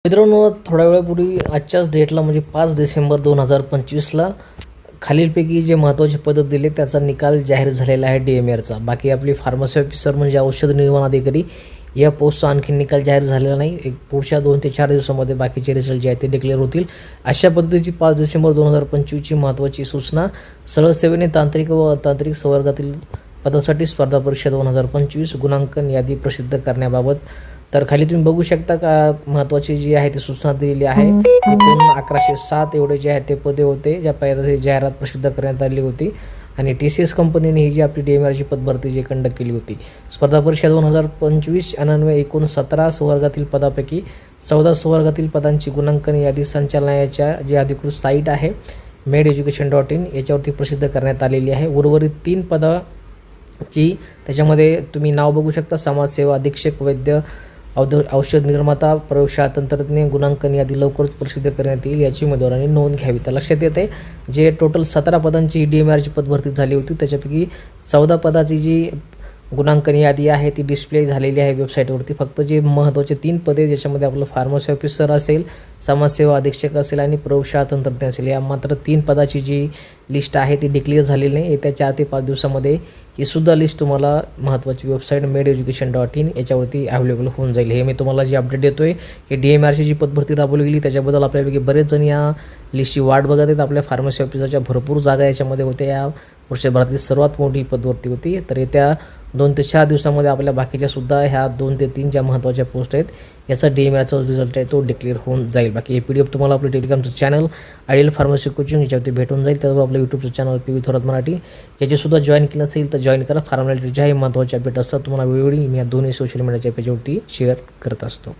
मित्रांनो, थोड्या वेळापूर्वी आजच्याच डेटला म्हणजे 5 डिसेंबर 2025ला खालीलपैकी जे महत्त्वाचे पद दिले त्याचा निकाल जाहीर झालेला आहे DMRचा. बाकी आपली फार्मसी ऑफिसर म्हणजे औषध निर्माण अधिकारी या पोस्टचा आणखी निकाल जाहीर झालेला नाही. एक पुढच्या 2 ते 4 दिवसामध्ये बाकीचे रिझल्ट जे आहेत ते डिक्लेअर होतील. अशा पद्धतीची 5 डिसेंबर 2025ची महत्त्वाची सूचना. सरळ सेवेने तांत्रिक व अतांत्रिक संवर्गातील पदासाठी स्पर्धा परीक्षा 2025 गुणांकन यादी प्रसिद्ध करण्याबाबत. तर खाली तुम्ही बघू शकता का महत्त्वाची जी आहे ती सूचना दिलेली आहे. एकूण 1107 एवढे जे आहेत ते पदे होते ज्या पदाची जाहिरात प्रसिद्ध करण्यात आली होती आणि TCS कंपनीने ही जी आपली DMRची पदभरती जी कंडक्ट केली होती. स्पर्धा परीक्षा 2025 अन्वये एकूण 17 संवर्गातील पदापैकी 14 संवर्गातील पदांची गुणांकन यादी संचालनालयाच्या जी अधिकृत साईट आहे mededucation.in याच्यावरती प्रसिद्ध करण्यात आलेली आहे. उर्वरित 3 पदाची त्याच्यामध्ये तुम्ही नाव बघू शकता. समाजसेवा अधीक्षक, वैद्य, औषध निर्माता, प्रयोगशाळा तंत्रज्ञ गुणांकन यादी लवकरच प्रसिद्ध करण्यात येईल याची उमेदवारांनी नोंद घ्यावी. तर लक्षात येते जे टोटल 17 पदांची DMRची पदभरती झाली होती त्याच्यापैकी 14 पदाची जी गुणांकन यादी आहे ती डिस्प्ले झालेली आहे वेबसाईटवरती. फक्त जे महत्त्वाचे 3 पदे ज्याच्यामध्ये आपलं फार्मसी ऑफिसर असेल, समाजसेवा अधीक्षक असेल आणि प्रयोगशाळा तंत्रज्ञ असेल या मात्र 3 पदाची जी लिस्ट आहे ती डिक्लेअर झालेली नाही. येत्या 4 ते 5 दिवसामध्ये ही सुद्धा लिस्ट तुम्हाला महत्त्वाची वेबसाईट mededucation.in याच्यावरती अवेलेबल होऊन जाईल. हे मी तुम्हाला जी अपडेट देतो आहे हे DMRची जी पदभरती राबवली गेली त्याच्याबद्दल आपल्यापैकी बरेच जण या लिस्टची वाट बघत आहेत. आपल्या फार्मसी ऑफिसरच्या भरपूर जागा याच्यामध्ये होत्या. या वर्षभरातील सर्वात मोठी पदभरती होती. तर येत्या 2 ते 4 दिवसामध्ये आपल्या बाकीच्या सुद्धा ह्या 2 ते 3 ज्या महत्त्वाच्या पोस्ट आहेत याचा DMRचा रिझल्ट आहे तो डिक्लेअर होऊन जाईल. बाकी हे PDF तुम्हाला आपलं टेलिग्रामचं चॅनल आयडियल फार्मसी कोचिंग याच्यावरती भेटून जाईल. त्याचबरोबर आपलं यूट्यूबचं चॅनल PV थोरात मराठी याचीसुद्धा जॉईन केलं असेल तर जॉईन करा. फार्मॅलिटी ज्याही महत्त्वाचे अपडेट असतात तुम्हाला वेळोवेळी मी या दोन्ही सोशल मीडियाच्या पेजवरती शेअर करत असतो.